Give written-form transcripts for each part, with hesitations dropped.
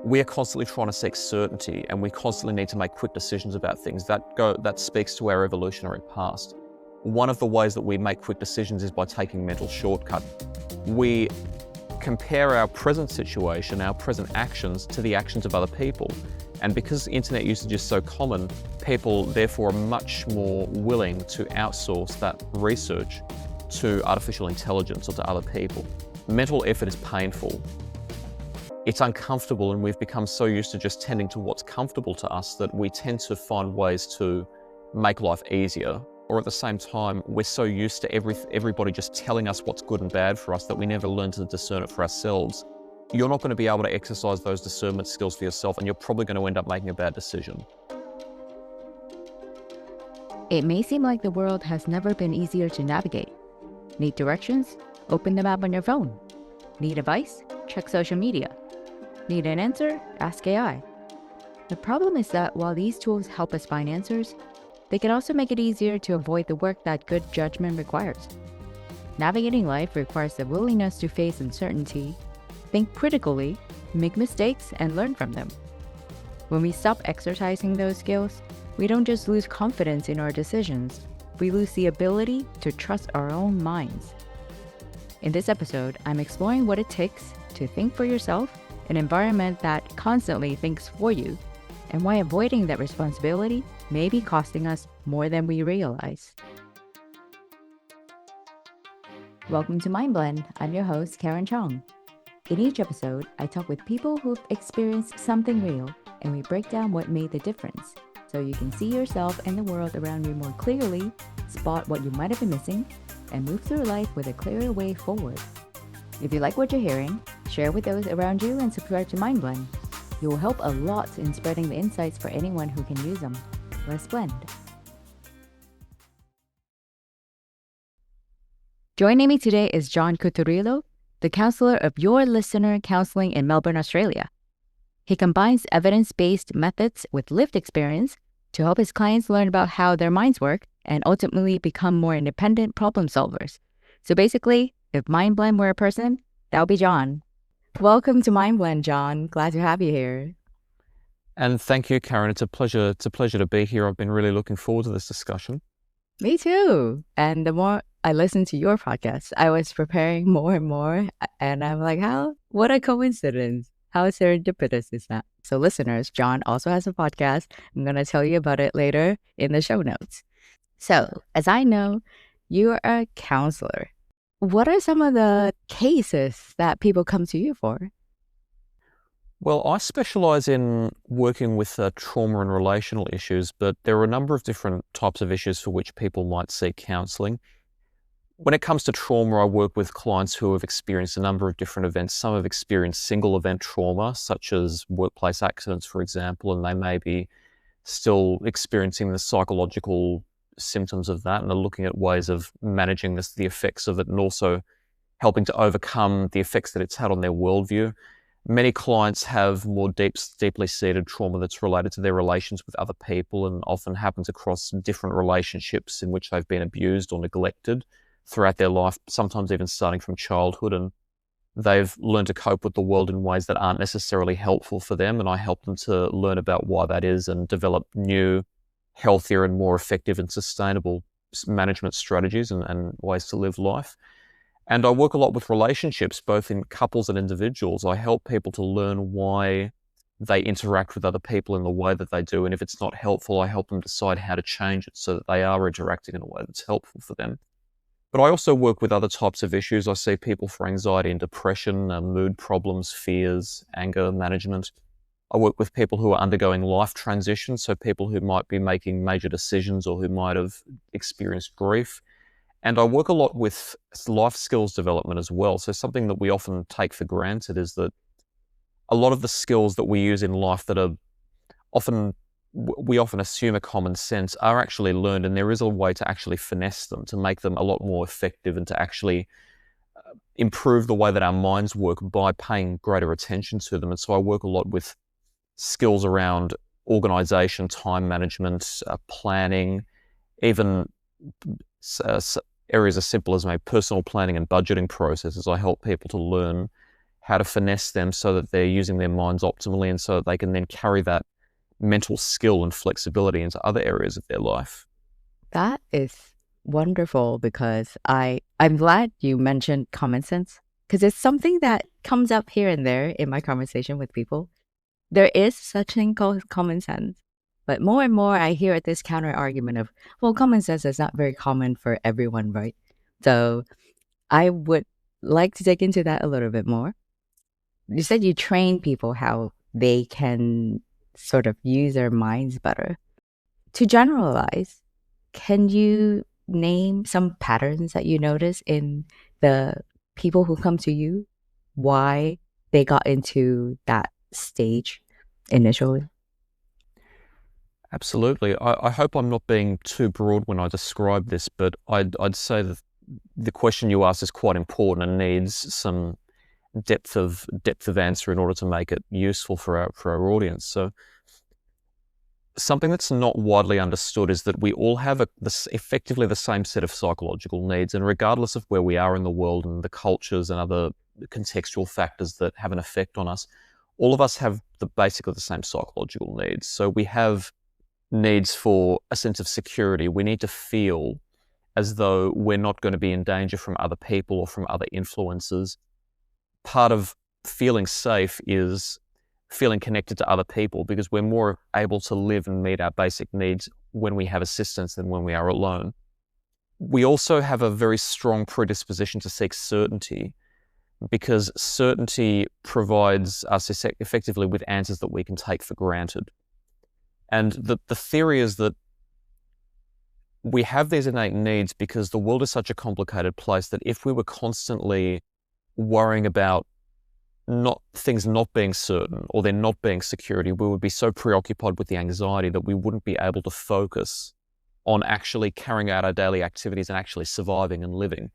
We are constantly trying to seek certainty, and we constantly need to make quick decisions about things. That speaks to our evolutionary past. One of the ways that we make quick decisions is by taking mental shortcut. We compare our present situation, our present actions, to the actions of other people. And because internet usage is so common, people therefore are much more willing to outsource that research to artificial intelligence or to other people. Mental effort is painful. It's uncomfortable, and we've become so used to just tending to what's comfortable to us that we tend to find ways to make life easier. Or at the same time, we're so used to everybody just telling us what's good and bad for us that we never learn to discern it for ourselves. You're not going to be able to exercise those discernment skills for yourself, and you're probably going to end up making a bad decision. It may seem like the world has never been easier to navigate. Need directions? Open the map on your phone. Need advice? Check social media. Need an answer? Ask AI. The problem is that while these tools help us find answers, they can also make it easier to avoid the work that good judgment requires. Navigating life requires the willingness to face uncertainty, think critically, make mistakes, and learn from them. When we stop exercising those skills, we don't just lose confidence in our decisions, we lose the ability to trust our own minds. In this episode, I'm exploring what it takes to think for yourself, an environment that constantly thinks for you, and why avoiding that responsibility may be costing us more than we realize. Welcome to Mind Blend. I'm your host, Karen Chong. In each episode, I talk with people who've experienced something real, and we break down what made the difference, so you can see yourself and the world around you more clearly, spot what you might have been missing, and move through life with a clearer way forward. If you like what you're hearing, share with those around you and subscribe to Mind Blend. You will help a lot in spreading the insights for anyone who can use them. Let's blend. Joining me today is John Cuturilo, the counsellor of Your Listener Counselling in Melbourne, Australia. He combines evidence-based methods with lived experience to help his clients learn about how their minds work and ultimately become more independent problem solvers. So basically, if Mind Blend were a person, that would be John. Welcome to Mind Blend, John. Glad to have you here. And thank you, Karen. It's a pleasure to be here. I've been really looking forward to this discussion. Me too. And the more I listened to your podcast, I was preparing more and more. And I'm like, what a coincidence. How serendipitous is that? So listeners, John also has a podcast. I'm going to tell you about it later in the show notes. So as I know, you are a counselor. What are some of the cases that people come to you for? Well, I specialise in working with trauma and relational issues, but there are a number of different types of issues for which people might seek counselling. When it comes to trauma, I work with clients who have experienced a number of different events. Some have experienced single event trauma, such as workplace accidents, for example, and they may be still experiencing the psychological symptoms of that and are looking at ways of managing the effects of it and also helping to overcome the effects that it's had on their worldview. Many clients have more deeply seated trauma that's related to their relations with other people and often happens across different relationships in which they've been abused or neglected throughout their life, sometimes even starting from childhood, and they've learned to cope with the world in ways that aren't necessarily helpful for them, and I help them to learn about why that is and develop new, healthier and more effective and sustainable management strategies and ways to live life. And I work a lot with relationships, both in couples and individuals. I help people to learn why they interact with other people in the way that they do, and if it's not helpful, I help them decide how to change it so that they are interacting in a way that's helpful for them. But I also work with other types of issues. I see people for anxiety and depression, mood problems, fears, anger management. I work with people who are undergoing life transition, so people who might be making major decisions or who might have experienced grief. And I work a lot with life skills development as well. So something that we often take for granted is that a lot of the skills that we use in life that are we often assume are common sense are actually learned, and there is a way to actually finesse them, to make them a lot more effective and to actually improve the way that our minds work by paying greater attention to them. And so I work a lot with skills around organization, time management, planning, even areas as simple as my personal planning and budgeting processes. I help people to learn how to finesse them so that they're using their minds optimally and so that they can then carry that mental skill and flexibility into other areas of their life. That is wonderful because I'm glad you mentioned common sense because it's something that comes up here and there in my conversation with people. There is such thing called common sense, but more and more I hear this counter argument of, well, common sense is not very common for everyone, right? So I would like to dig into that a little bit more. You said you train people how they can sort of use their minds better. To generalize, can you name some patterns that you notice in the people who come to you? Why they got into that stage initially? Absolutely. I hope I'm not being too broad when I describe this, but I'd say that the question you asked is quite important and needs some depth of answer in order to make it useful for our audience. So something that's not widely understood is that we all have effectively the same set of psychological needs, and regardless of where we are in the world and the cultures and other contextual factors that have an effect on us, all of us have basically the same psychological needs. So we have needs for a sense of security. We need to feel as though we're not going to be in danger from other people or from other influences. Part of feeling safe is feeling connected to other people, because we're more able to live and meet our basic needs when we have assistance than when we are alone. We also have a very strong predisposition to seek certainty, because certainty provides us effectively with answers that we can take for granted. And the theory is that we have these innate needs because the world is such a complicated place that if we were constantly worrying about things not being certain or there not being security, we would be so preoccupied with the anxiety that we wouldn't be able to focus on actually carrying out our daily activities and actually surviving and living.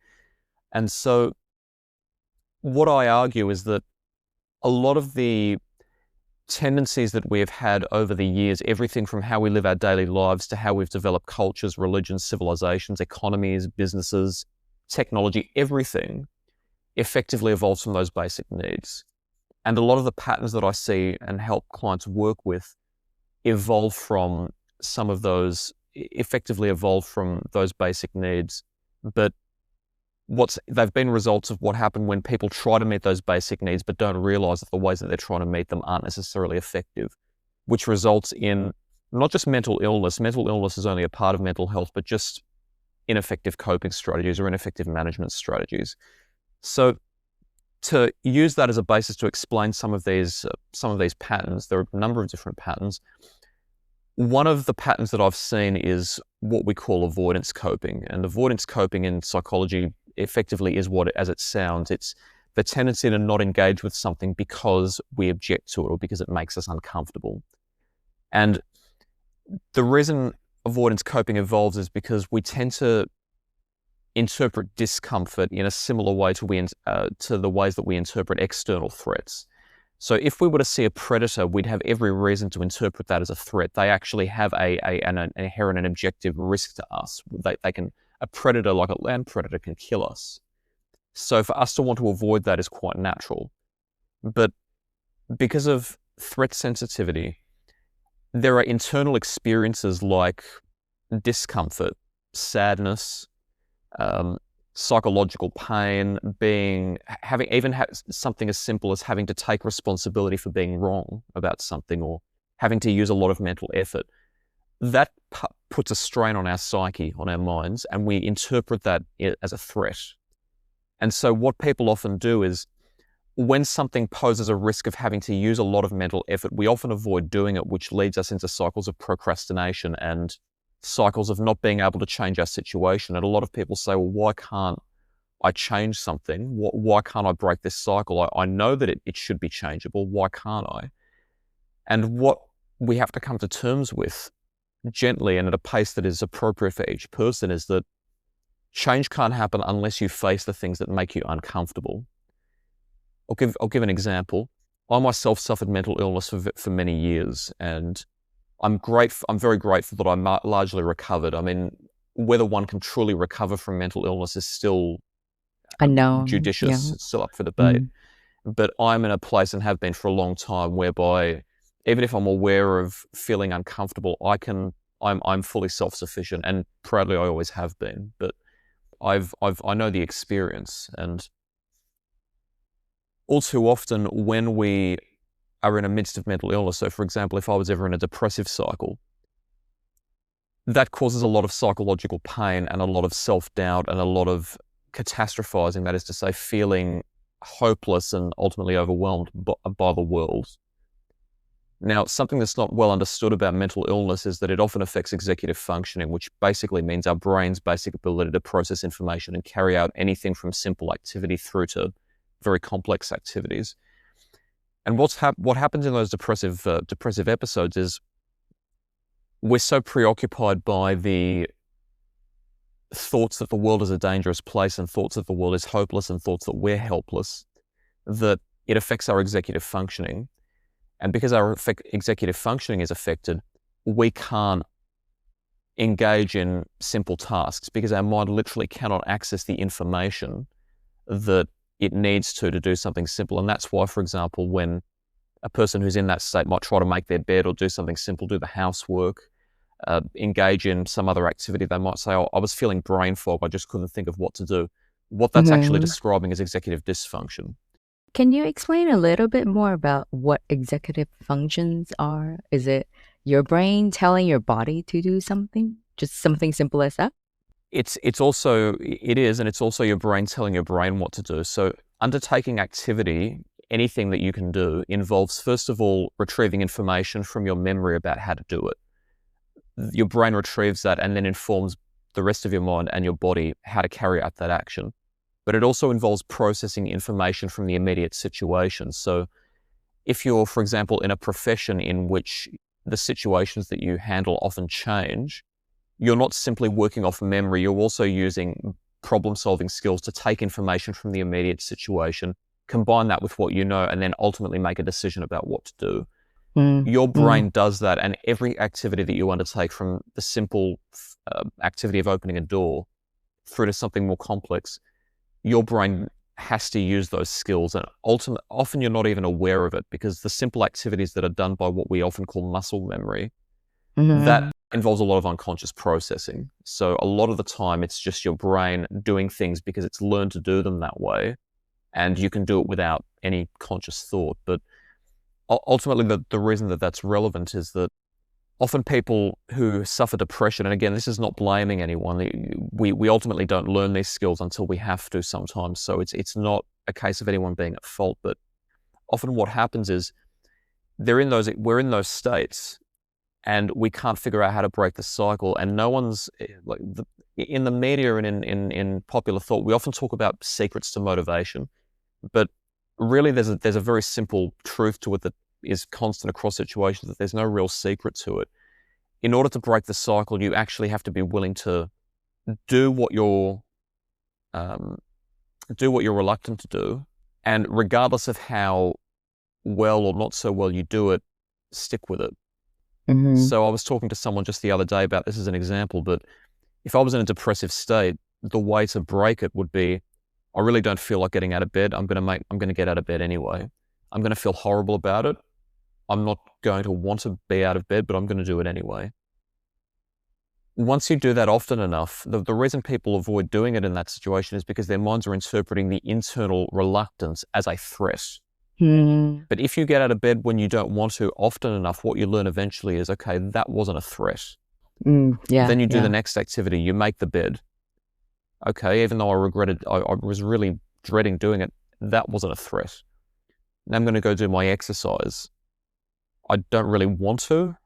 And so what I argue is that a lot of the tendencies that we have had over the years, everything from how we live our daily lives to how we've developed cultures, religions, civilizations, economies, businesses, technology, everything effectively evolves from those basic needs. And a lot of the patterns that I see and help clients work with evolve from some of those, effectively evolve from those basic needs. But they've been results of what happened when people try to meet those basic needs but don't realize that the ways that they're trying to meet them aren't necessarily effective, which results in not just mental illness. Mental illness is only a part of mental health, but just ineffective coping strategies or ineffective management strategies. So to use that as a basis to explain some of these patterns, there are a number of different patterns. One of the patterns that I've seen is what we call avoidance coping. And avoidance coping in psychology effectively is as it sounds. It's the tendency to not engage with something because we object to it or because it makes us uncomfortable. And the reason avoidance coping evolves is because we tend to interpret discomfort in a similar way to the ways that we interpret external threats. So if we were to see a predator, we'd have every reason to interpret that as a threat. They actually have an inherent and objective risk to us. A predator, like a land predator, can kill us. So for us to want to avoid that is quite natural. But because of threat sensitivity, there are internal experiences like discomfort, sadness, psychological pain, having something as simple as having to take responsibility for being wrong about something or having to use a lot of mental effort. That puts a strain on our psyche, on our minds, and we interpret that as a threat. And so what people often do is when something poses a risk of having to use a lot of mental effort, we often avoid doing it, which leads us into cycles of procrastination and cycles of not being able to change our situation. And a lot of people say, well, why can't I change something? Why can't I break this cycle? I know that it should be changeable. Why can't I? And what we have to come to terms with gently and at a pace that is appropriate for each person is that change can't happen unless you face the things that make you uncomfortable. I'll give an example. I myself suffered mental illness for many years, and I'm very grateful that I'm largely recovered. I mean, whether one can truly recover from mental illness is still Unknown. judicious. Yeah. It's still up for debate. but I'm in a place and have been for a long time whereby even if I'm aware of feeling uncomfortable, I'm fully self-sufficient, and proudly I always have been. But I know the experience, and all too often when we are in the midst of mental illness, so for example, if I was ever in a depressive cycle, that causes a lot of psychological pain and a lot of self-doubt and a lot of catastrophizing, that is to say, feeling hopeless and ultimately overwhelmed by the world. Now, something that's not well understood about mental illness is that it often affects executive functioning, which basically means our brain's basic ability to process information and carry out anything from simple activity through to very complex activities. And what happens in those depressive episodes is we're so preoccupied by the thoughts that the world is a dangerous place and thoughts that the world is hopeless and thoughts that we're helpless, that it affects our executive functioning. And because our executive functioning is affected, we can't engage in simple tasks because our mind literally cannot access the information that it needs to do something simple. And that's why, for example, when a person who's in that state might try to make their bed or do something simple, do the housework, engage in some other activity, they might say, oh, I was feeling brain fog, I just couldn't think of what to do. What that's actually describing is executive dysfunction. Can you explain a little bit more about what executive functions are? Is it your brain telling your body to do something? Just something simple as that? It is, and it's also your brain telling your brain what to do. So undertaking activity, anything that you can do, involves, first of all, retrieving information from your memory about how to do it. Your brain retrieves that and then informs the rest of your mind and your body how to carry out that action. But it also involves processing information from the immediate situation. So if you're, for example, in a profession in which the situations that you handle often change, you're not simply working off memory, you're also using problem-solving skills to take information from the immediate situation, combine that with what you know, and then ultimately make a decision about what to do. Your brain does that, and every activity that you undertake, from the simple activity of opening a door through to something more complex, your brain has to use those skills, and often you're not even aware of it, because the simple activities that are done by what we often call muscle memory, that involves a lot of unconscious processing. So a lot of the time it's just your brain doing things because it's learned to do them that way, and you can do it without any conscious thought. But ultimately the reason that that's relevant is that often people who suffer depression, and again, this is not blaming anyone, we ultimately don't learn these skills until we have to sometimes, so it's not a case of anyone being at fault, but often what happens is we're in those states and we can't figure out how to break the cycle, and no one's, like, in the media and in popular thought, we often talk about secrets to motivation, but really there's a very simple truth to it that is constant across situations, that there's no real secret to it. In order to break the cycle, you actually have to be willing to do what you're reluctant to do, and regardless of how well or not so well you do it, stick with it. So I was talking to someone just the other day about this as an example, but if I was in a depressive state, the way to break it would be, I really don't feel like getting out of bed. I'm going to get out of bed anyway. I'm going to feel horrible about it. I'm not going to want to be out of bed, but I'm going to do it anyway. Once you do that often enough, the reason people avoid doing it in that situation is because their minds are interpreting the internal reluctance as a threat. But if you get out of bed when you don't want to often enough, what you learn eventually is, okay, that wasn't a threat. Then you do the next activity, you make the bed. Okay, even though I was really dreading doing it, that wasn't a threat. Now I'm going to go do my exercise. I don't really want to.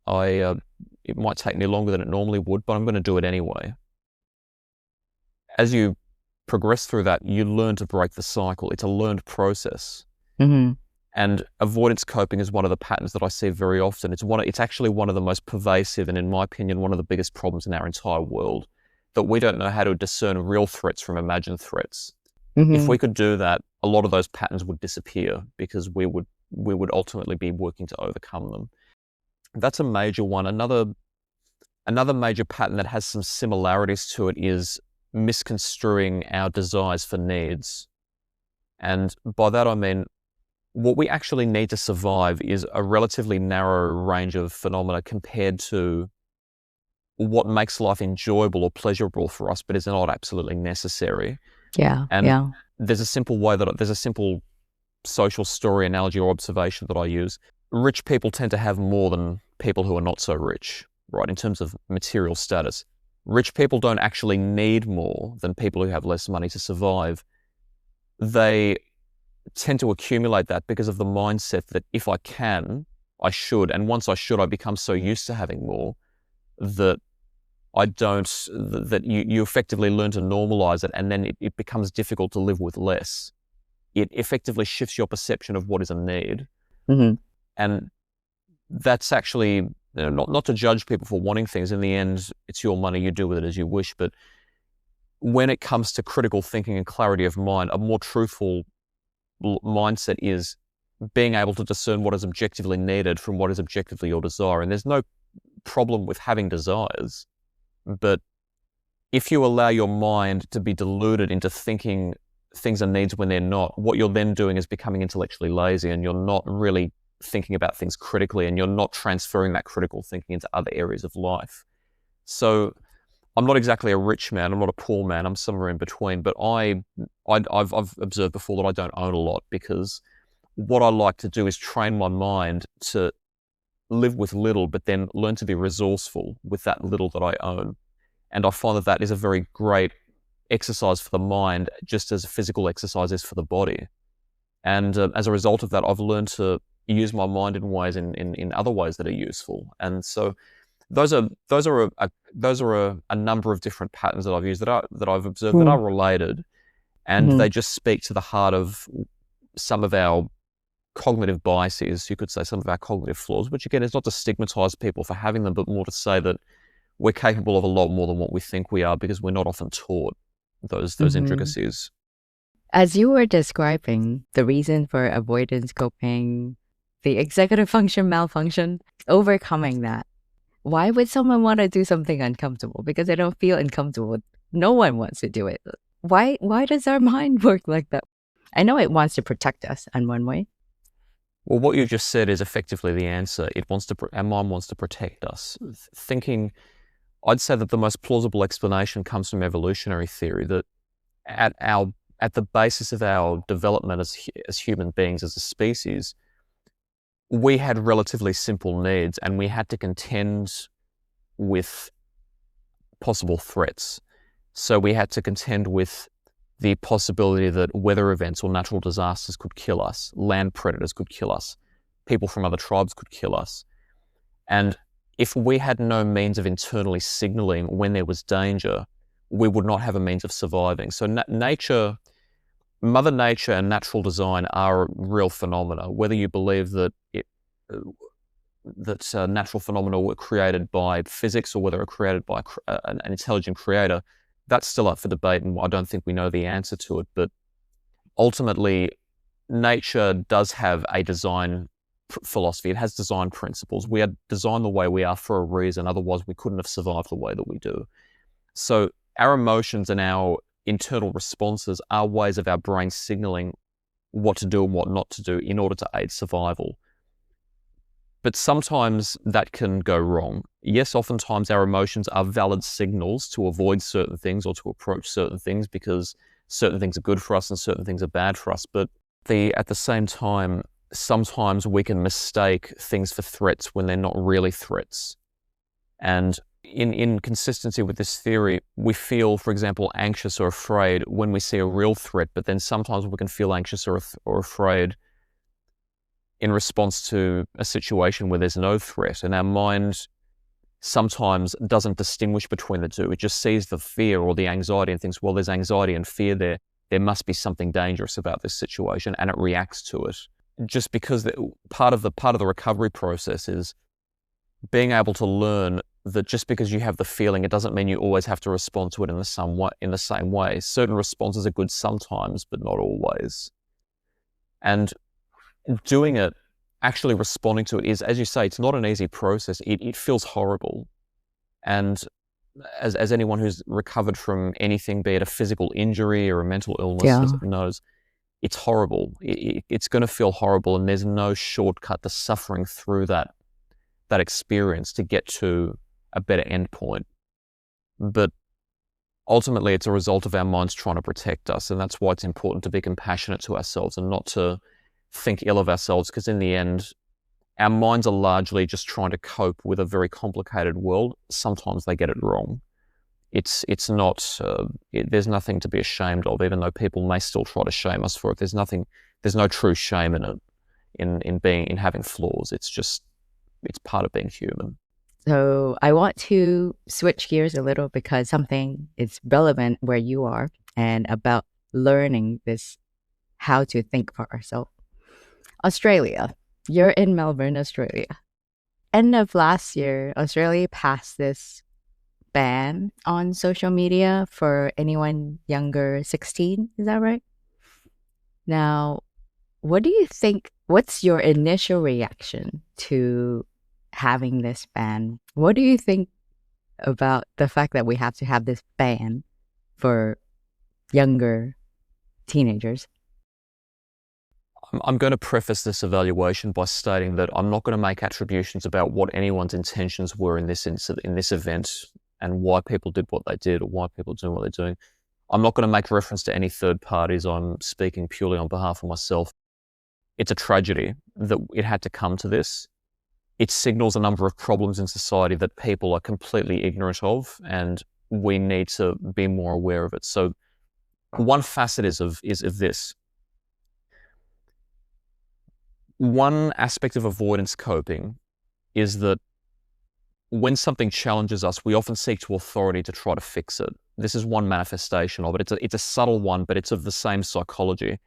It might take me longer than it normally would, but I'm going to do it anyway. As you progress through that, you learn to break the cycle. It's a learned process. And avoidance coping is one of the patterns that I see very often. It's actually one of the most pervasive, and in my opinion, one of the biggest problems in our entire world, that we don't know how to discern real threats from imagined threats. If we could do that, a lot of those patterns would disappear, because we would ultimately be working to overcome them. That's a major one. Another major pattern that has some similarities to it is misconstruing our desires for needs. And by that I mean, what we actually need to survive is a relatively narrow range of phenomena compared to what makes life enjoyable or pleasurable for us, but is not absolutely necessary. Yeah, And yeah. there's a simple social story, analogy, or observation that I use. Rich people tend to have more than people who are not so rich, right, in terms of material status. Rich people don't actually need more than people who have less money to survive. They tend to accumulate that because of the mindset that if I can, I should. And once I should, I become so used to having more that that you effectively learn to normalize it, and then it becomes difficult to live with less. It effectively shifts your perception of what is a need. Mm-hmm. And that's actually, not to judge people for wanting things. In the end, it's your money, you do with it as you wish. But when it comes to critical thinking and clarity of mind, a more truthful mindset is being able to discern what is objectively needed from what is objectively your desire. And there's no problem with having desires, but if you allow your mind to be deluded into thinking things are needs when they're not, what you're then doing is becoming intellectually lazy, and you're not really thinking about things critically, and you're not transferring that critical thinking into other areas of life. So I'm not exactly a rich man, I'm not a poor man, I'm somewhere in between, but I've observed before that I don't own a lot, because what I like to do is train my mind to live with little, but then learn to be resourceful with that little that I own. And I find that that is a very great exercise for the mind, just as a physical exercise is for the body. And as a result of that, I've learned to use my mind in ways, in other ways that are useful. And so those are a number of different patterns that I've used, that I've observed, that are related, and Mm-hmm. they just speak to the heart of some of our cognitive biases, you could say, some of our cognitive flaws, which again is not to stigmatize people for having them, but more to say that we're capable of a lot more than what we think we are, because we're not often taught those Mm-hmm. intricacies. As you were describing the reason for avoidance coping, the executive function malfunction, overcoming that, why would someone want to do something uncomfortable? Because they don't feel uncomfortable. No one wants to do it. Why does our mind work like that? I know it wants to protect us in one way. Well, what you just said is effectively the answer. Our mind wants to protect us. Thinking, I'd say that the most plausible explanation comes from evolutionary theory, that at the basis of our development as human beings, as a species, we had relatively simple needs, and we had to contend with possible threats. So we had to contend with the possibility that weather events or natural disasters could kill us, land predators could kill us, people from other tribes could kill us. And if we had no means of internally signaling when there was danger, we would not have a means of surviving. So Mother Nature and natural design are real phenomena. Whether you believe that natural phenomena were created by physics, or whether they're created by an intelligent creator, that's still up for debate, and I don't think we know the answer to it. But ultimately, nature does have a design philosophy. It has design principles. We are designed the way we are for a reason, otherwise we couldn't have survived the way that we do. So our emotions and our internal responses are ways of our brain signaling what to do and what not to do in order to aid survival. But sometimes that can go wrong. Yes, oftentimes our emotions are valid signals to avoid certain things or to approach certain things, because certain things are good for us and certain things are bad for us. But at the same time, sometimes we can mistake things for threats when they're not really threats. And in consistency with this theory, we feel, for example, anxious or afraid when we see a real threat, but then sometimes we can feel anxious or afraid in response to a situation where there's no threat. And our mind sometimes doesn't distinguish between the two. It just sees the fear or the anxiety and thinks, well, there's anxiety and fear there. There must be something dangerous about this situation, and it reacts to it. Just because part of the recovery process is being able to learn that just because you have the feeling, it doesn't mean you always have to respond to it in the same way. Certain responses are good sometimes, but not always. And doing it, actually responding to it, is, as you say, it's not an easy process. It feels horrible. And as anyone who's recovered from anything, be it a physical injury or a mental illness, Yeah. knows, it's horrible. It's going to feel horrible, and there's no shortcut to suffering through that experience to get to a better endpoint. But ultimately, it's a result of our minds trying to protect us, and that's why it's important to be compassionate to ourselves and not to think ill of ourselves, because in the end, our minds are largely just trying to cope with a very complicated world. Sometimes they get it wrong. It's not, there's nothing to be ashamed of, even though people may still try to shame us for it. There's no true shame in it, in having flaws. It's part of being human. So I want to switch gears a little because something is relevant where you are and about learning this, how to think for ourselves. Australia. You're in Melbourne, Australia. End of last year, Australia passed this ban on social media for anyone younger 16. Is that right? Now, what do you think? What's your initial reaction to having this ban? What do you think about the fact that we have to have this ban for younger teenagers? I'm going to preface this evaluation by stating that I'm not going to make attributions about what anyone's intentions were in this event and why people did what they did or why people do what they're doing. I'm not going to make reference to any third parties. I'm speaking purely on behalf of myself. It's a tragedy that it had to come to this. It signals a number of problems in society that people are completely ignorant of, and we need to be more aware of it. So one facet is of this. One aspect of avoidance coping is that when something challenges us, we often seek to authority to try to fix it. This is one manifestation of it. It's a subtle one, but it's of the same psychology.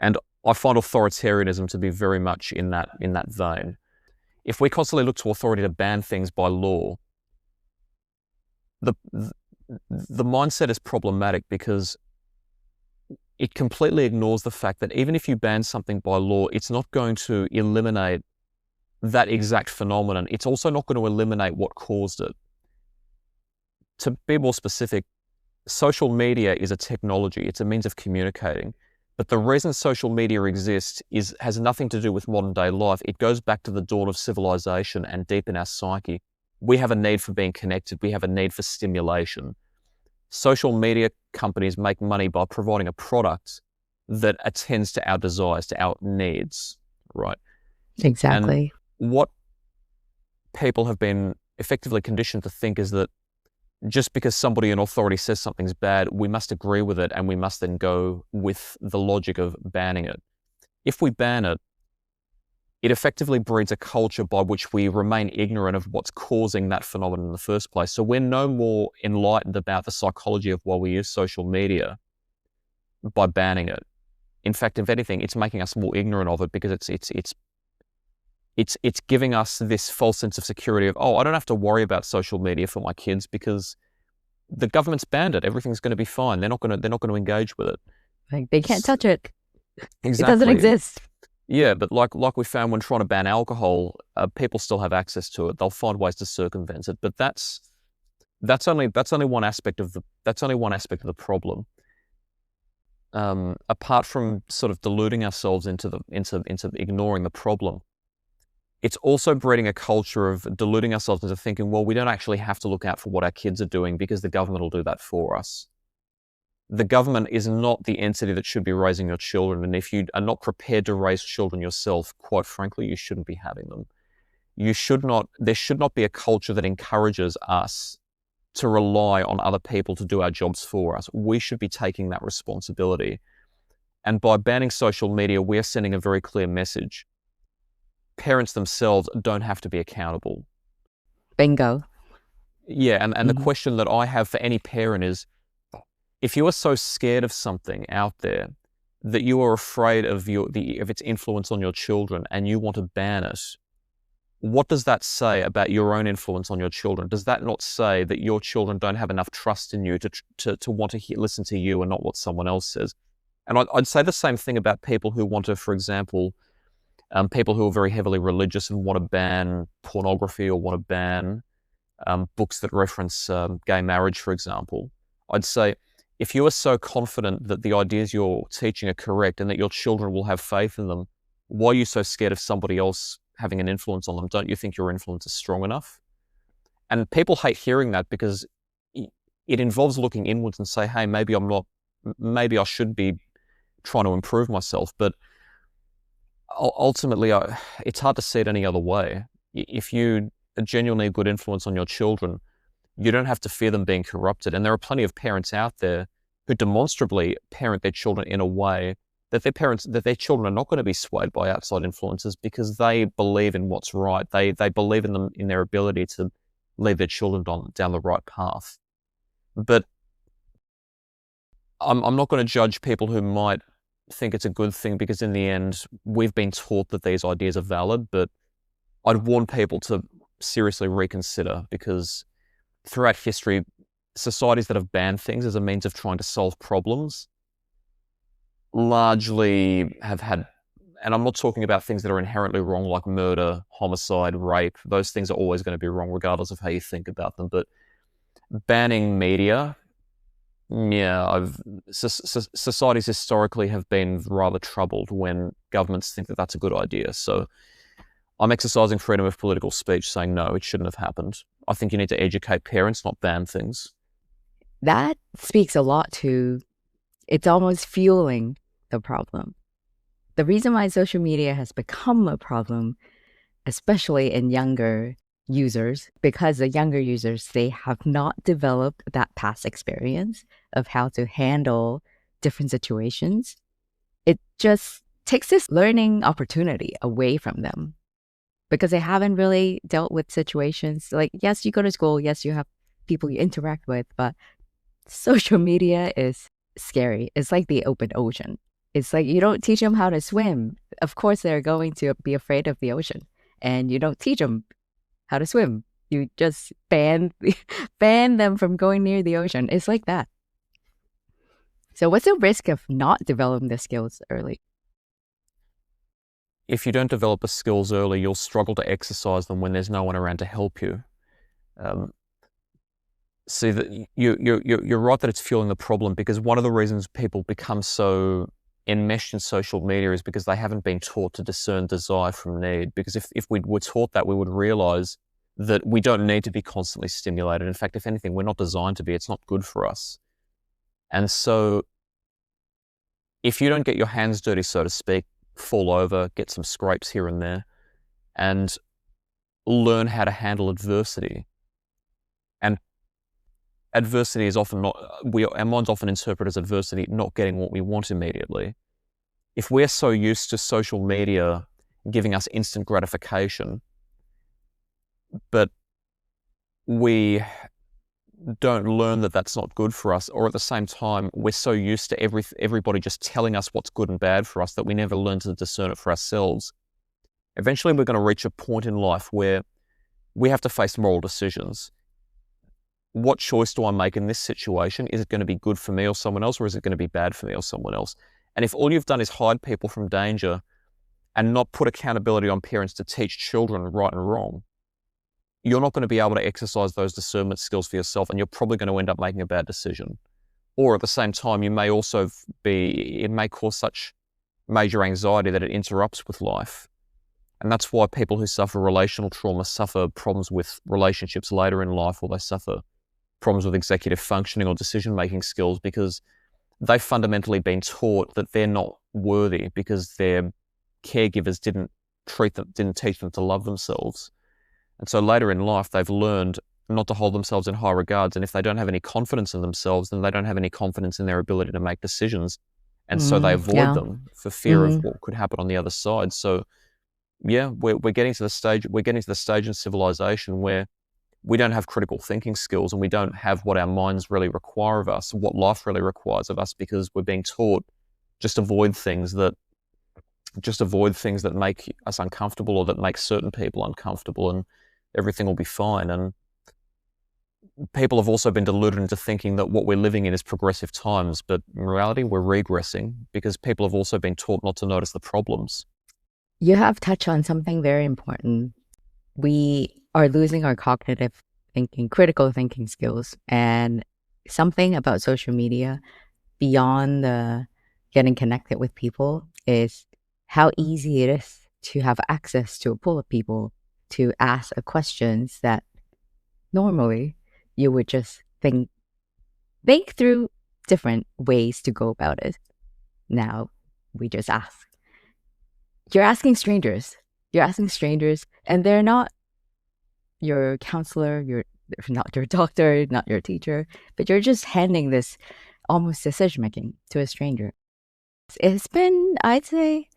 And I find authoritarianism to be very much in that vein. If we constantly look to authority to ban things by law, the mindset is problematic because it completely ignores the fact that even if you ban something by law, it's not going to eliminate that exact phenomenon. It's also not going to eliminate what caused it. To be more specific, social media is a technology. It's a means of communicating. But the reason social media exists has nothing to do with modern day life. It goes back to the dawn of civilization and deep in our psyche. We have a need for being connected. We have a need for stimulation. Social media companies make money by providing a product that attends to our desires, to our needs, right? Exactly. And what people have been effectively conditioned to think is that just because somebody in authority says something's bad, we must agree with it and we must then go with the logic of banning it. If we ban it, it effectively breeds a culture by which we remain ignorant of what's causing that phenomenon in the first place. So we're no more enlightened about the psychology of why we use social media by banning it. In fact, if anything, it's making us more ignorant of it because it's giving us this false sense of security of, oh, I don't have to worry about social media for my kids because the government's banned it. Everything's going to be fine. They're not going to engage with it. Like they can't touch it. Exactly. It doesn't exist. Yeah, but like we found when trying to ban alcohol, people still have access to it. They'll find ways to circumvent it. But that's only one aspect of the problem. Apart from sort of deluding ourselves into ignoring the problem, it's also breeding a culture of deluding ourselves into thinking, well, we don't actually have to look out for what our kids are doing because the government will do that for us. The government is not the entity that should be raising your children. And if you are not prepared to raise children yourself, quite frankly, you shouldn't be having them. There should not be a culture that encourages us to rely on other people to do our jobs for us. We should be taking that responsibility. And by banning social media, we are sending a very clear message. Parents themselves don't have to be accountable. Bingo. Yeah, and the question that I have for any parent is, if you are so scared of something out there that you are afraid of its influence on your children and you want to ban it, what does that say about your own influence on your children? Does that not say that your children don't have enough trust in you to want to listen to you and not what someone else says? And I'd say the same thing about people who want to, for example, people who are very heavily religious and want to ban pornography or want to ban books that reference gay marriage, for example. I'd say, If you are so confident that the ideas you're teaching are correct and that your children will have faith in them, why are you so scared of somebody else having an influence on them? Don't you think your influence is strong enough? And people hate hearing that because it involves looking inwards and say, hey, maybe I should be trying to improve myself. But ultimately, it's hard to see it any other way. If you are genuinely a good influence on your children, you don't have to fear them being corrupted. And there are plenty of parents out there who demonstrably parent their children in a way that their children are not going to be swayed by outside influences because they believe in what's right. They believe in them, in their ability to lead their children down the right path. But I'm not going to judge people who might think it's a good thing, because in the end, we've been taught that these ideas are valid. But I'd warn people to seriously reconsider, because throughout history, societies that have banned things as a means of trying to solve problems largely have had, and I'm not talking about things that are inherently wrong like murder, homicide, rape. Those things are always going to be wrong regardless of how you think about them. But banning media, societies historically have been rather troubled when governments think that that's a good idea. So I'm exercising freedom of political speech, saying no, it shouldn't have happened. I think you need to educate parents, not ban things. That speaks a lot to, it's almost fueling the problem. The reason why social media has become a problem, especially in younger users, because the younger users, they have not developed that past experience of how to handle different situations. It just takes this learning opportunity away from them, because they haven't really dealt with situations. Like, yes, you go to school, yes, you have people you interact with, but social media is scary. It's like the open ocean. It's like you don't teach them how to swim. Of course, they're going to be afraid of the ocean. And you don't teach them how to swim. You just ban them from going near the ocean. It's like that. So what's the risk of not developing the skills early? If you don't develop the skills early, you'll struggle to exercise them when there's no one around to help you. See, that you're right that it's fueling the problem, because one of the reasons people become so enmeshed in social media is because they haven't been taught to discern desire from need. Because if we were taught that, we would realize that we don't need to be constantly stimulated. In fact, if anything, we're not designed to be. It's not good for us. And so if you don't get your hands dirty, so to speak, fall over, get some scrapes here and there, and learn how to handle adversity. And adversity is often not, our minds often interpret as adversity not getting what we want immediately. If we're so used to social media giving us instant gratification, but we don't learn that that's not good for us, or at the same time, we're so used to everybody just telling us what's good and bad for us that we never learn to discern it for ourselves, eventually we're going to reach a point in life where we have to face moral decisions. What choice do I make in this situation? Is it going to be good for me or someone else, or is it going to be bad for me or someone else? And if all you've done is hide people from danger and not put accountability on parents to teach children right and wrong, you're not going to be able to exercise those discernment skills for yourself, and you're probably going to end up making a bad decision. Or at the same time, it may cause such major anxiety that it interrupts with life. And that's why people who suffer relational trauma suffer problems with relationships later in life, or they suffer problems with executive functioning or decision-making skills, because they've fundamentally been taught that they're not worthy because their caregivers didn't teach them to love themselves. And so later in life, they've learned not to hold themselves in high regards. And if they don't have any confidence in themselves, then they don't have any confidence in their ability to make decisions. And so they avoid them for fear of what could happen on the other side. So yeah, we're getting to the stage in civilization where we don't have critical thinking skills, and we don't have what our minds really require of us, what life really requires of us, because we're being taught just avoid things that make us uncomfortable, or that make certain people uncomfortable, and everything will be fine. And people have also been deluded into thinking that what we're living in is progressive times, but in reality, we're regressing, because people have also been taught not to notice the problems. You have touched on something very important. We are losing our cognitive thinking, critical thinking skills, and something about social media beyond the getting connected with people is how easy it is to have access to a pool of people to ask questions that normally you would just think through different ways to go about it. Now we just ask. You're asking strangers. You're asking strangers, and they're not your counselor, you're not your doctor, not your teacher, but you're just handing this almost decision making to a stranger. It's been, I'd say,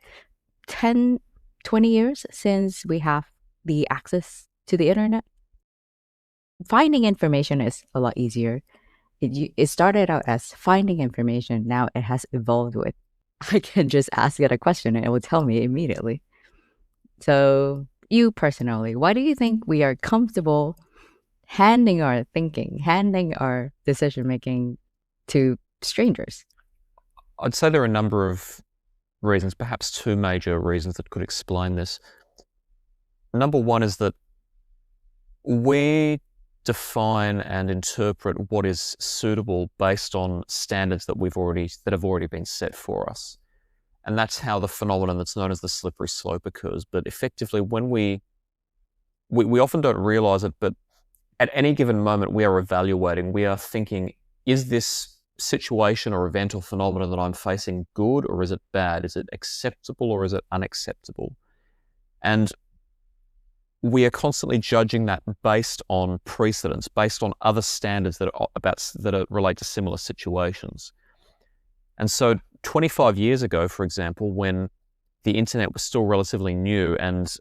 10, 20 years since we have the access to the internet. Finding information is a lot easier. It started out as finding information. Now it has evolved with, I can just ask it a question and it will tell me immediately. So, you personally, why do you think we are comfortable handing our thinking, handing our decision making to strangers? I'd say there are a number of reasons, perhaps two major reasons that could explain this. Number one is that we define and interpret what is suitable based on standards that have already been set for us. And that's how the phenomenon that's known as the slippery slope occurs. But effectively, when we often don't realize it, but at any given moment, we are evaluating, we are thinking, is this situation or event or phenomenon that I'm facing good or is it bad? Is it acceptable or is it unacceptable? And we are constantly judging that based on precedents, based on other standards that relate to similar situations. And so 25 years ago, for example, when the internet was still relatively new and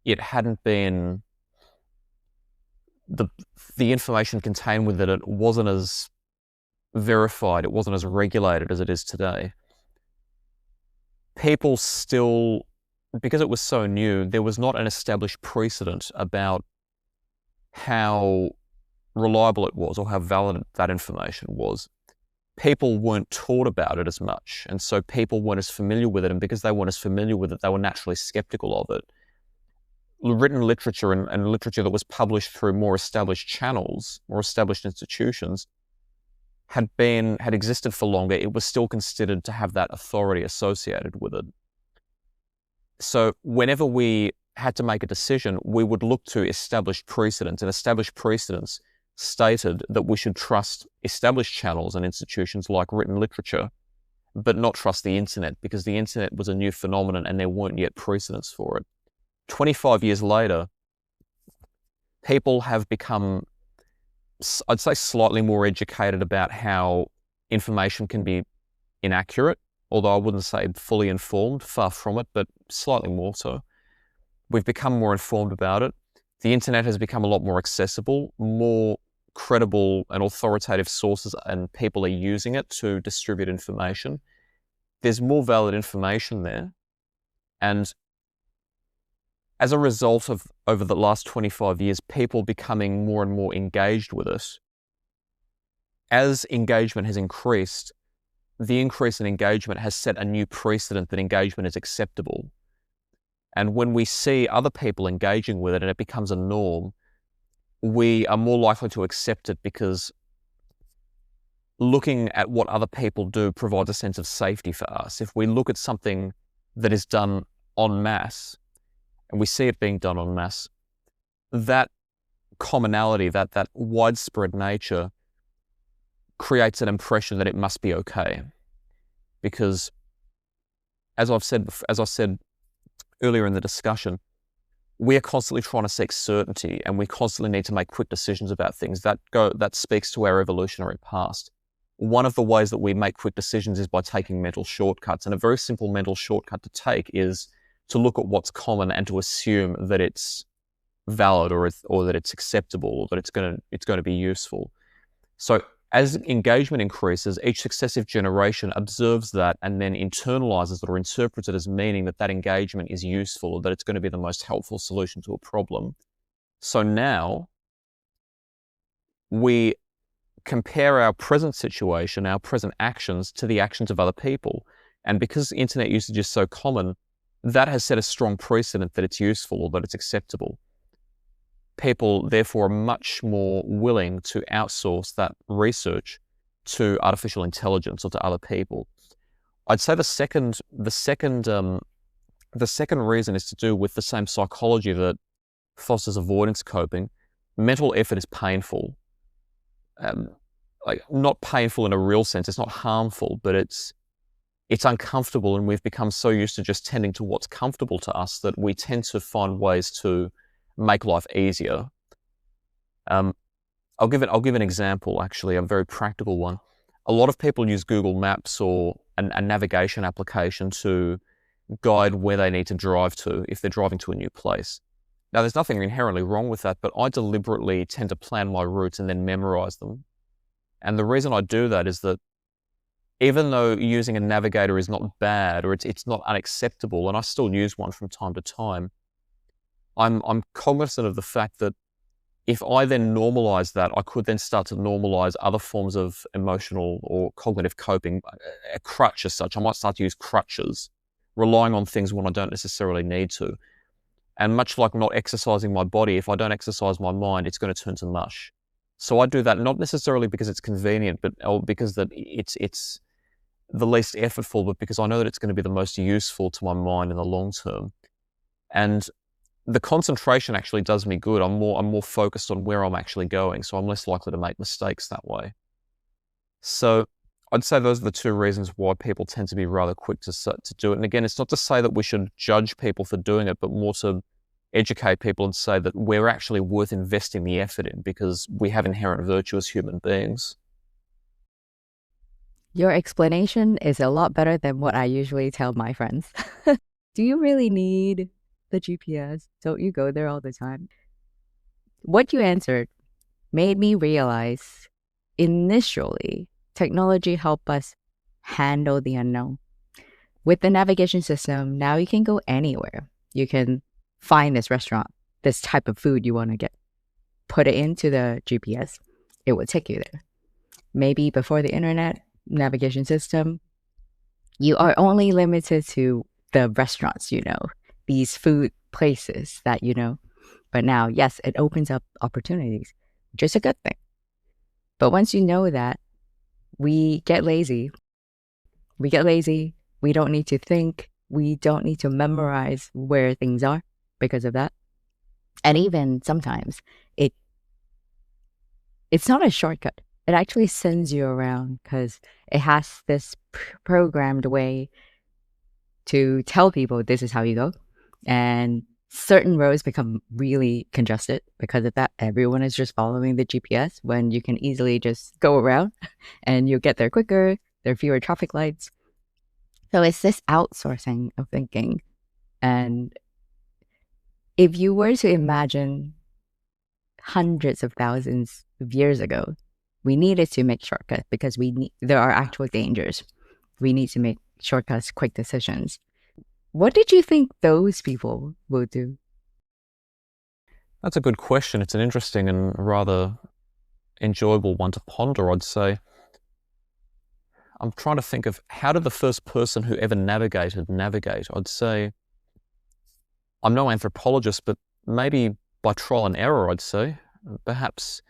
it hadn't been, the information contained within it wasn't as verified, it wasn't as regulated as it is today. People still, because it was so new, there was not an established precedent about how reliable it was or how valid that information was. People weren't taught about it as much, and so people weren't as familiar with it, and because they weren't as familiar with it, they were naturally skeptical of it. Written literature and literature that was published through more established channels, more established institutions, had existed for longer. It was still considered to have that authority associated with it. So whenever we had to make a decision, we would look to established precedents, and established precedents stated that we should trust established channels and institutions like written literature, but not trust the internet, because the internet was a new phenomenon and there weren't yet precedents for it. 25 years later, people have become, I'd say, slightly more educated about how information can be inaccurate, although I wouldn't say fully informed, far from it, but slightly more so. We've become more informed about it. The internet has become a lot more accessible, more credible and authoritative sources and people are using it to distribute information. There's more valid information there. And as a result of, over the last 25 years, people becoming more and more engaged with it, as engagement has increased, the increase in engagement has set a new precedent that engagement is acceptable. And when we see other people engaging with it and it becomes a norm, we are more likely to accept it, because looking at what other people do provides a sense of safety for us. If we look at something that is done en masse, and we see it being done en masse, that commonality, that widespread nature creates an impression that it must be okay. Because as I said earlier in the discussion, we are constantly trying to seek certainty, and we constantly need to make quick decisions about things. That speaks to our evolutionary past. One of the ways that we make quick decisions is by taking mental shortcuts, and a very simple mental shortcut to take is to look at what's common and to assume that it's valid or that it's acceptable or that it's going to be useful. So as engagement increases, each successive generation observes that and then internalizes it or interprets it as meaning that engagement is useful or that it's going to be the most helpful solution to a problem. So now we compare our present situation, our present actions, to the actions of other people. And because internet usage is so common, that has set a strong precedent that it's useful or that it's acceptable. People, therefore, are much more willing to outsource that research to artificial intelligence or to other people. I'd say the second reason is to do with the same psychology that fosters avoidance coping. Mental effort is painful. Like, not painful in a real sense. It's not harmful, but it's uncomfortable, and we've become so used to just tending to what's comfortable to us that we tend to find ways to make life easier. I'll give an example, actually, a very practical one. A lot of people use Google Maps or a navigation application to guide where they need to drive to if they're driving to a new place. Now, there's nothing inherently wrong with that, but I deliberately tend to plan my routes and then memorize them. And the reason I do that is that even though using a navigator is not bad, or it's not unacceptable, and I still use one from time to time, I'm cognizant of the fact that if I then normalize that, I could then start to normalize other forms of emotional or cognitive coping, a crutch as such. I might start to use crutches, relying on things when I don't necessarily need to. And much like not exercising my body, if I don't exercise my mind, it's going to turn to mush. So I do that not necessarily because it's convenient, but because that it's the least effortful, but because I know that it's going to be the most useful to my mind in the long term. And the concentration actually does me good. I'm more focused on where I'm actually going, so I'm less likely to make mistakes that way. So I'd say those are the two reasons why people tend to be rather quick to do it. And again, it's not to say that we should judge people for doing it, but more to educate people and say that we're actually worth investing the effort in because we have inherent virtue as human beings. Your explanation is a lot better than what I usually tell my friends. Do you really need the GPS? Don't you go there all the time? What you answered made me realize initially technology helped us handle the unknown. With the navigation system, now you can go anywhere. You can find this restaurant, this type of food you want to get. Put it into the GPS. It will take you there. Maybe before the internet navigation system, you are only limited to the restaurants, these food places that you know. But now, yes, it opens up opportunities, which is a good thing. But once you know that, we get lazy. We don't need to think. We don't need to memorize where things are because of that. And even sometimes it's not a shortcut. It actually sends you around because it has this programmed way to tell people this is how you go. And certain roads become really congested because of that. Everyone is just following the GPS when you can easily just go around and you'll get there quicker. There are fewer traffic lights. So it's this outsourcing of thinking. And if you were to imagine hundreds of thousands of years ago, we needed to make shortcuts because there are actual dangers. We need to make shortcuts, quick decisions. What did you think those people will do? That's a good question. It's an interesting and rather enjoyable one to ponder, I'd say. I'm trying to think of how did the first person who ever navigated navigate? I'd say, I'm no anthropologist, but maybe by trial and error, I'd say. Perhaps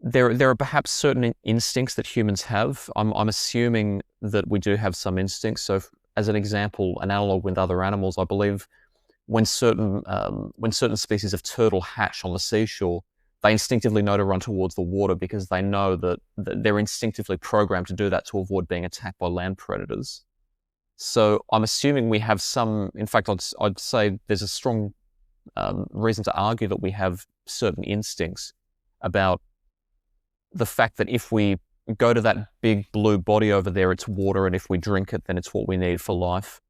there are perhaps certain instincts that humans have. I'm assuming that we do have some instincts. So as an example, an analog with other animals, I believe when certain species of turtle hatch on the seashore, they instinctively know to run towards the water because they know that they're instinctively programmed to do that to avoid being attacked by land predators. So I'm assuming we have some, in fact, I'd say there's a strong reason to argue that we have certain instincts about the fact that if we go to that big blue body over there, it's water, and if we drink it, then it's what we need for life.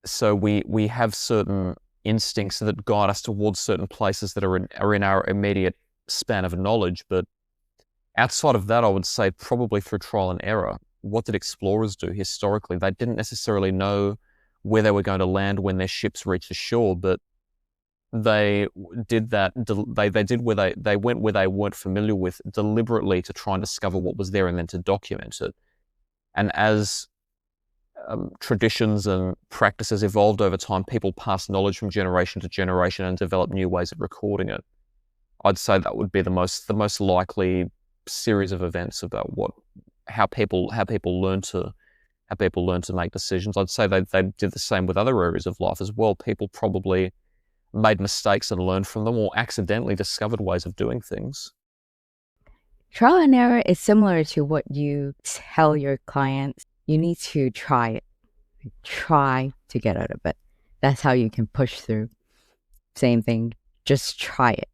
So we have certain instincts that guide us towards certain places that are in our immediate span of knowledge. But outside of that, I would say probably through trial and error. What did explorers do historically? They didn't necessarily know where they were going to land when their ships reached the shore, but they did that. They went where they weren't familiar with deliberately to try and discover what was there and then to document it. And as traditions and practices evolved over time, people passed knowledge from generation to generation and developed new ways of recording it. I'd say that would be the most likely series of events about how people learn to make decisions. I'd say they did the same with other areas of life as well. People probably made mistakes and learned from them, or accidentally discovered ways of doing things. Trial and error is similar to what you tell your clients. You need to try it. Try to get out of it. That's how you can push through. Same thing, just try it.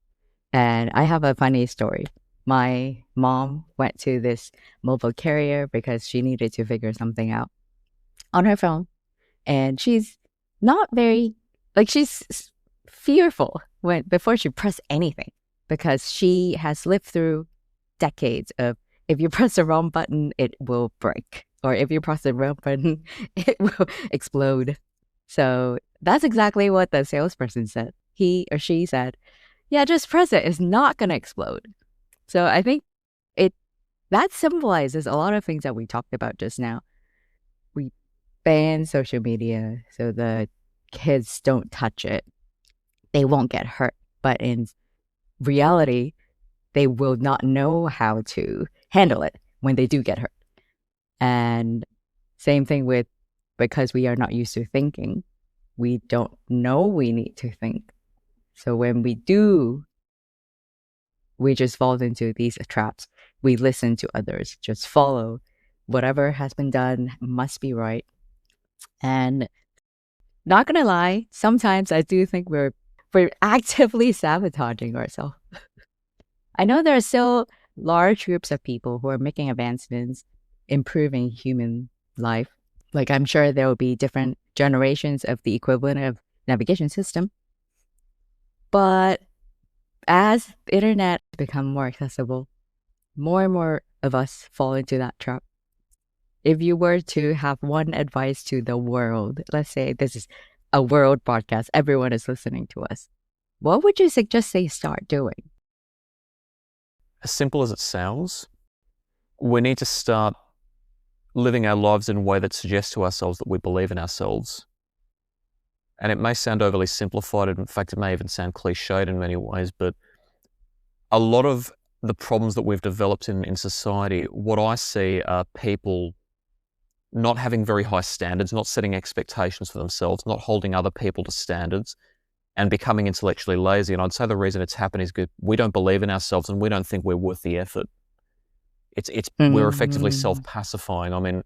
And I have a funny story. My mom went to this mobile carrier because she needed to figure something out on her phone. And she's not very, she's fearful before she pressed anything, because she has lived through decades of, if you press the wrong button, it will break. Or if you press the wrong button, it will explode. So that's exactly what the salesperson said. He or she said, yeah, just press it. It's not going to explode. So I think that symbolizes a lot of things that we talked about just now. We ban social media so the kids don't touch it. They won't get hurt. But in reality, they will not know how to handle it when they do get hurt. And same thing with, because we are not used to thinking, we don't know we need to think. So when we do, we just fall into these traps. We listen to others, just follow whatever has been done must be right. And not gonna lie, sometimes I do think we're actively sabotaging ourselves. I know there are still large groups of people who are making advancements, improving human life. Like, I'm sure there will be different generations of the equivalent of navigation system. But as the internet become more accessible, more and more of us fall into that trap. If you were to have one advice to the world, let's say this is a world podcast, everyone is listening to us, what would you suggest they start doing? As simple as it sounds, we need to start living our lives in a way that suggests to ourselves that we believe in ourselves. And it may sound overly simplified, in fact, it may even sound cliched in many ways, but a lot of the problems that we've developed in society, what I see are people not having very high standards, not setting expectations for themselves, not holding other people to standards, and becoming intellectually lazy. And I'd say the reason it's happened is because we don't believe in ourselves and we don't think we're worth the effort. We're effectively self-pacifying. I mean,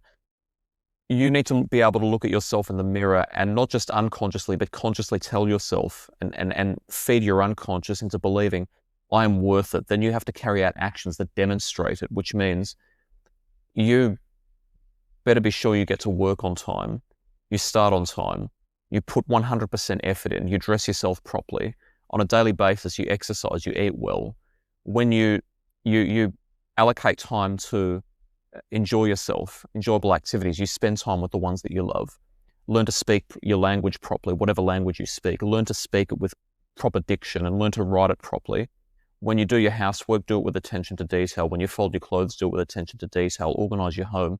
you need to be able to look at yourself in the mirror and not just unconsciously, but consciously tell yourself and feed your unconscious into believing, I am worth it. Then you have to carry out actions that demonstrate it, which means you better be sure you get to work on time, you start on time, you put 100% effort in, you dress yourself properly. On a daily basis, you exercise, you eat well. When you allocate time to enjoy yourself, enjoyable activities, you spend time with the ones that you love. Learn to speak your language properly, whatever language you speak. Learn to speak it with proper diction and learn to write it properly. When you do your housework, do it with attention to detail. When you fold your clothes, do it with attention to detail. Organize your home.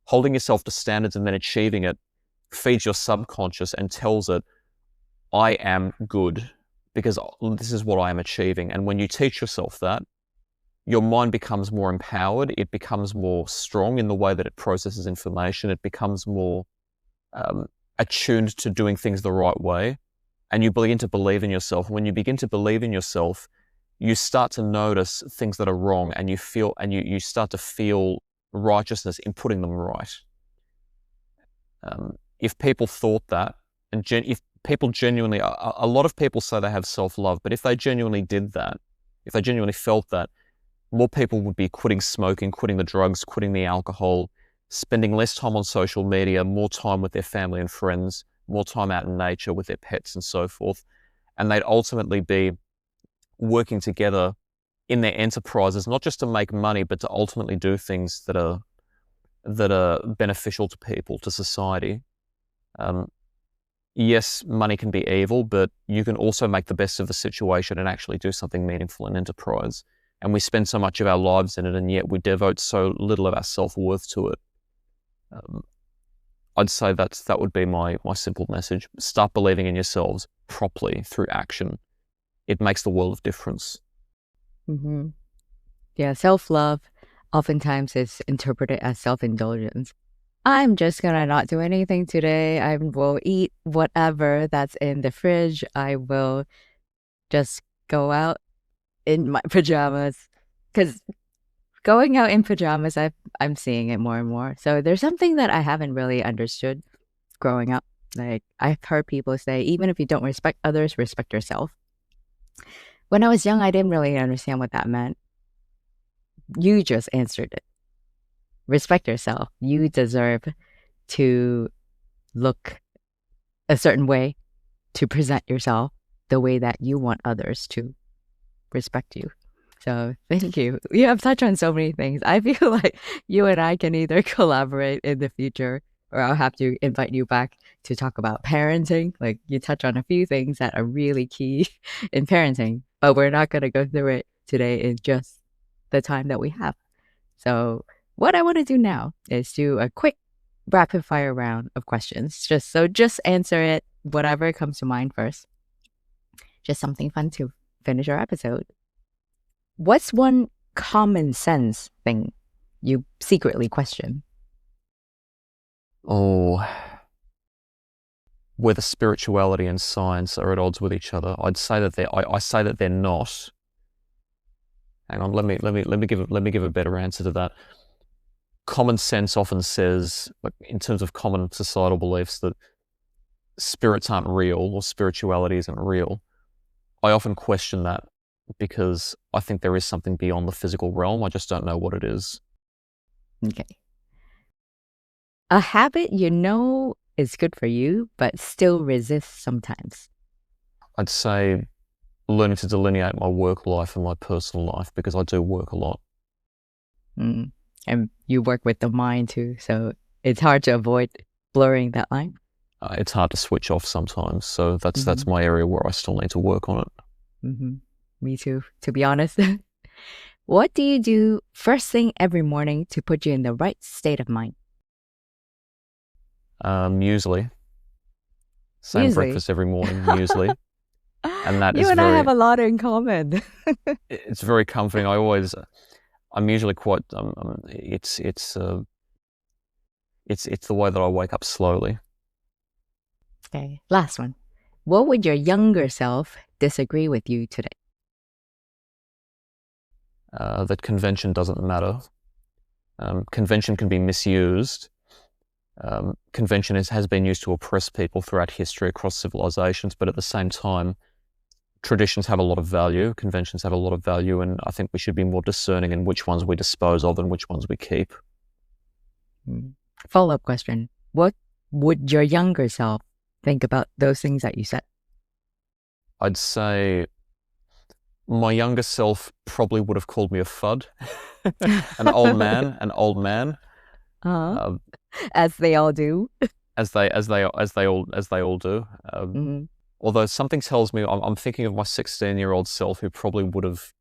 Holding yourself to standards and then achieving it feeds your subconscious and tells it, I am good because this is what I am achieving. And when you teach yourself that, your mind becomes more empowered. It becomes more strong in the way that it processes information. It becomes more attuned to doing things the right way. And you begin to believe in yourself. When you begin to believe in yourself, you start to notice things that are wrong and you start to feel righteousness in putting them right. If people thought that, and if people genuinely, a lot of people say they have self-love, but if they genuinely did that, if they genuinely felt that, more people would be quitting smoking, quitting the drugs, quitting the alcohol, spending less time on social media, more time with their family and friends, more time out in nature with their pets and so forth. And they'd ultimately be working together in their enterprises, not just to make money, but to ultimately do things that are beneficial to people, to society. Yes, money can be evil, but you can also make the best of the situation and actually do something meaningful in enterprise. And we spend so much of our lives in it, and yet we devote so little of our self-worth to it. I'd say that would be my simple message. Start believing in yourselves properly through action. It makes the world of difference. Mm-hmm. Yeah, self-love oftentimes it's interpreted as self-indulgence. I'm just gonna not do anything today. I will eat whatever that's in the fridge. I will just go out in my pajamas. Because going out in pajamas, I'm seeing it more and more. So there's something that I haven't really understood growing up. Like, I've heard people say, even if you don't respect others, respect yourself. When I was young, I didn't really understand what that meant. You just answered it. Respect yourself. You deserve to look a certain way, to present yourself the way that you want others to respect you. So thank you. You have touched on so many things. I feel like you and I can either collaborate in the future, or I'll have to invite you back to talk about parenting. Like, you touch on a few things that are really key in parenting, but we're not going to go through it today in just the time that we have. So what I want to do now is do a quick rapid fire round of questions. Just answer it, whatever comes to mind first. Just something fun to finish our episode. What's one common sense thing you secretly question? Oh, whether spirituality and science are at odds with each other. I'd say that I say that they're not. Hang on, let me give a better answer to that. Common sense often says, like, in terms of common societal beliefs, that spirits aren't real or spirituality isn't real. I often question that because I think there is something beyond the physical realm. I just don't know what it is. Okay. A habit you know is good for you, but still resist sometimes. I'd say learning to delineate my work life and my personal life, because I do work a lot. And you work with the mind too, so it's hard to avoid blurring that line. It's hard to switch off sometimes, so that's my area where I still need to work on it. Me too, to be honest. What do you do first thing every morning to put you in the right state of mind? Muesli. Same breakfast every morning, muesli. And that you and I have a lot in common. It's very comforting. I'm usually quite. It's the way that I wake up slowly. Okay, last one. What would your younger self disagree with you today? That convention doesn't matter. Convention can be misused. Convention has been used to oppress people throughout history across civilizations, but at the same time, traditions have a lot of value, conventions have a lot of value, and I think we should be more discerning in which ones we dispose of and which ones we keep. Follow-up question. What would your younger self think about those things that you said? I'd say my younger self probably would have called me a fud, an old man. As they all do. As they all do. Although something tells me, I'm thinking of my 16-year-old self who probably would have.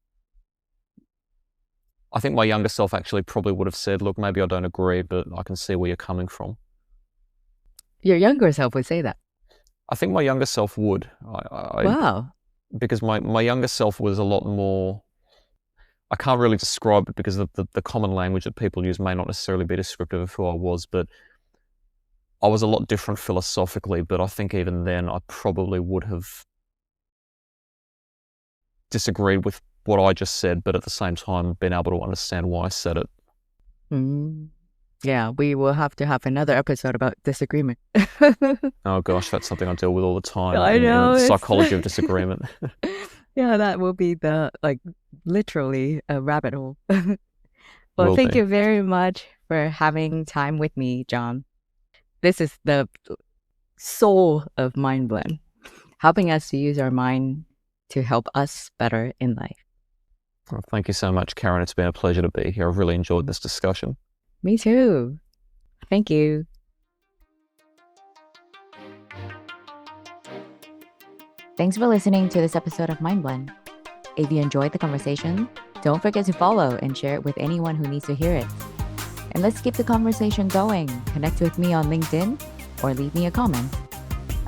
I think my younger self actually probably would have said, "Look, maybe I don't agree, but I can see where you're coming from." Your younger self would say that? I think my younger self would. Wow. Because my younger self was a lot more. I can't really describe it because the common language that people use may not necessarily be descriptive of who I was, but I was a lot different philosophically. But I think even then I probably would have disagreed with what I just said, but at the same time been able to understand why I said it. Yeah, we will have to have another episode about disagreement. Oh gosh, that's something I deal with all the time. I know. In psychology of disagreement. Yeah, that will be literally a rabbit hole. Well, thank you very much for having time with me, John. This is the soul of Mind Blend, helping us to use our mind to help us better in life. Well, thank you so much, Karen. It's been a pleasure to be here. I've really enjoyed this discussion. Me too. Thank you. Thanks for listening to this episode of Mind Blend. If you enjoyed the conversation, don't forget to follow and share it with anyone who needs to hear it. And let's keep the conversation going. Connect with me on LinkedIn or leave me a comment.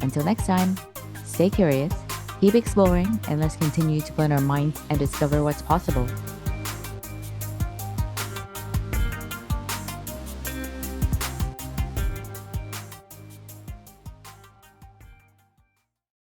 Until next time, stay curious, keep exploring, and let's continue to blend our minds and discover what's possible.